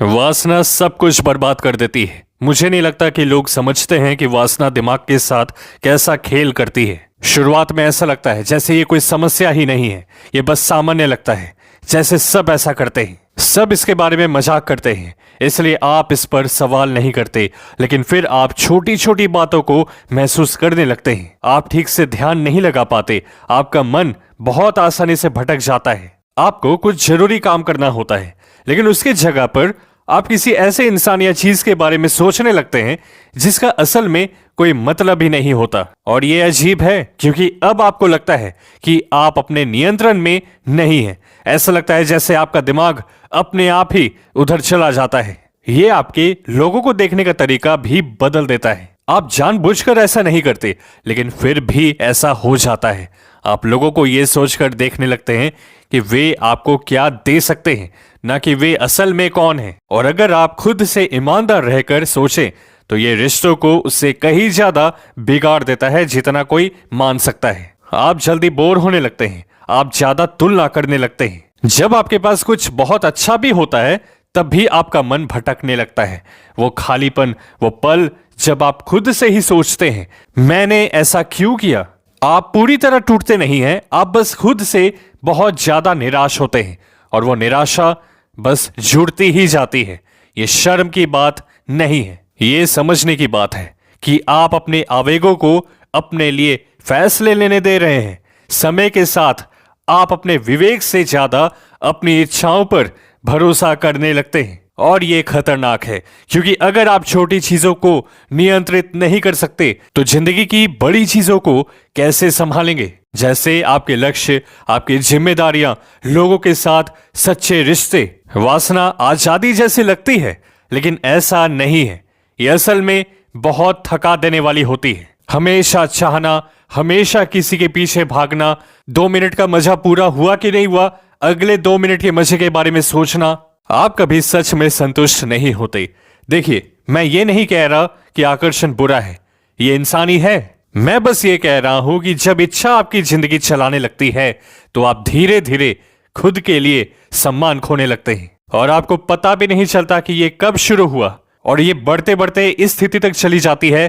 वासना सब कुछ बर्बाद कर देती है। मुझे नहीं लगता कि लोग समझते हैं कि वासना दिमाग के साथ कैसा खेल करती है। शुरुआत में ऐसा लगता है जैसे ये कोई समस्या ही नहीं है, ये बस सामान्य लगता है, जैसे सब ऐसा करते हैं, सब इसके बारे में मजाक करते हैं, इसलिए आप इस पर सवाल नहीं करते। लेकिन फिर आप छोटी छोटी बातों को महसूस करने लगते हैं। आप ठीक से ध्यान नहीं लगा पाते, आपका मन बहुत आसानी से भटक जाता है। आपको कुछ जरूरी काम करना होता है, लेकिन उसकी जगह पर आप किसी ऐसे इंसान या चीज के बारे में सोचने लगते हैं जिसका असल में कोई मतलब ही नहीं होता। और ये अजीब है क्योंकि अब आपको लगता है कि आप अपने नियंत्रण में नहीं हैं। ऐसा लगता है जैसे आपका दिमाग अपने आप ही उधर चला जाता है। ये आपके लोगों को देखने का तरीका भी बदल देता है। आप जानबूझकर ऐसा नहीं करते, लेकिन फिर भी ऐसा हो जाता है। आप लोगों को यह सोचकर देखने लगते हैं कि वे आपको क्या दे सकते हैं, ना कि वे असल में कौन हैं। और अगर आप खुद से ईमानदार रहकर सोचें तो ये रिश्तों को उससे कहीं ज्यादा बिगाड़ देता है जितना कोई मान सकता है। आप जल्दी बोर होने लगते हैं, आप ज्यादा तुलना करने लगते हैं। जब आपके पास कुछ बहुत अच्छा भी होता है तब भी आपका मन भटकने लगता है। वो खालीपन, वो पल जब आप खुद से ही सोचते हैं मैंने ऐसा क्यों किया। आप पूरी तरह टूटते नहीं हैं, आप बस खुद से बहुत ज्यादा निराश होते हैं और वो निराशा बस जुड़ती ही जाती है। ये शर्म की बात नहीं है, ये समझने की बात है कि आप अपने आवेगों को अपने लिए फैसले लेने दे रहे हैं। समय के साथ आप अपने विवेक से ज्यादा अपनी इच्छाओं पर भरोसा करने लगते हैं। और ये खतरनाक है क्योंकि अगर आप छोटी चीजों को नियंत्रित नहीं कर सकते तो जिंदगी की बड़ी चीजों को कैसे संभालेंगे। जैसे आपके लक्ष्य, आपकी जिम्मेदारियां, लोगों के साथ सच्चे रिश्ते। वासना आजादी जैसी लगती है, लेकिन ऐसा नहीं है। ये असल में बहुत थका देने वाली होती है। हमेशा चाहना, हमेशा किसी के पीछे भागना, 2 मिनट का मजा पूरा हुआ कि नहीं हुआ, अगले 2 मिनट के मजे के बारे में सोचना। आप कभी सच में संतुष्ट नहीं होते। देखिए, मैं ये नहीं कह रहा कि आकर्षण बुरा है, ये इंसानी है। मैं बस ये कह रहा हूं कि जब इच्छा आपकी जिंदगी चलाने लगती है तो आप धीरे धीरे खुद के लिए सम्मान खोने लगते हैं और आपको पता भी नहीं चलता कि ये कब शुरू हुआ। और ये बढ़ते बढ़ते इस स्थिति तक चली जाती है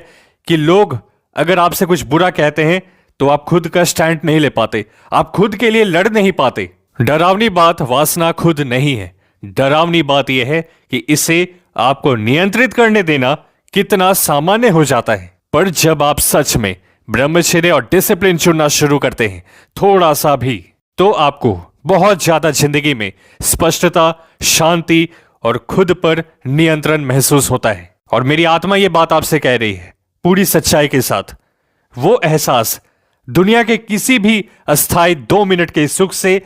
कि लोग अगर आपसे कुछ बुरा कहते हैं तो आप खुद का स्टैंड नहीं ले पाते, आप खुद के लिए लड़ नहीं पाते। डरावनी बात वासना खुद नहीं है, डरावनी बात यह है कि इसे आपको नियंत्रित करने देना कितना सामान्य हो जाता है। पर जब आप सच में ब्रह्मचर्य और डिसिप्लिन चुनना शुरू करते हैं, थोड़ा सा भी, तो आपको बहुत ज्यादा जिंदगी में स्पष्टता, शांति और खुद पर नियंत्रण महसूस होता है। और मेरी आत्मा यह बात आपसे कह रही है पूरी सच्चाई के साथ, वो एहसास दुनिया के किसी भी अस्थायी 2 मिनट के सुख से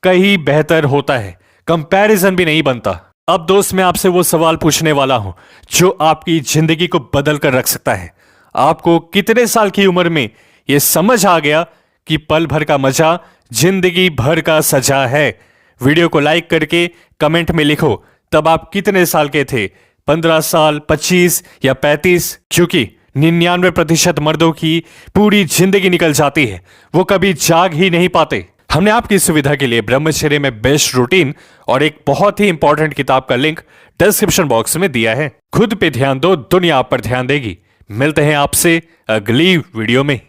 कहीं बेहतर होता है। कंपैरिजन भी नहीं बनता। अब दोस्त, मैं आपसे वो सवाल पूछने वाला हूं जो आपकी जिंदगी को बदल कर रख सकता है। आपको कितने साल की उम्र में यह समझ आ गया कि पल भर का मजा जिंदगी भर का सजा है? वीडियो को लाइक करके कमेंट में लिखो तब आप कितने साल के थे, 15 साल, 25 या 35? क्योंकि 99% मर्दों की पूरी जिंदगी निकल जाती है, वो कभी जाग ही नहीं पाते। हमने आपकी सुविधा के लिए ब्रह्मचर्य में बेस्ट रूटीन और एक बहुत ही इंपॉर्टेंट किताब का लिंक डिस्क्रिप्शन बॉक्स में दिया है। खुद पे ध्यान दो, दुनिया आप पर ध्यान देगी। मिलते हैं आपसे अगली वीडियो में।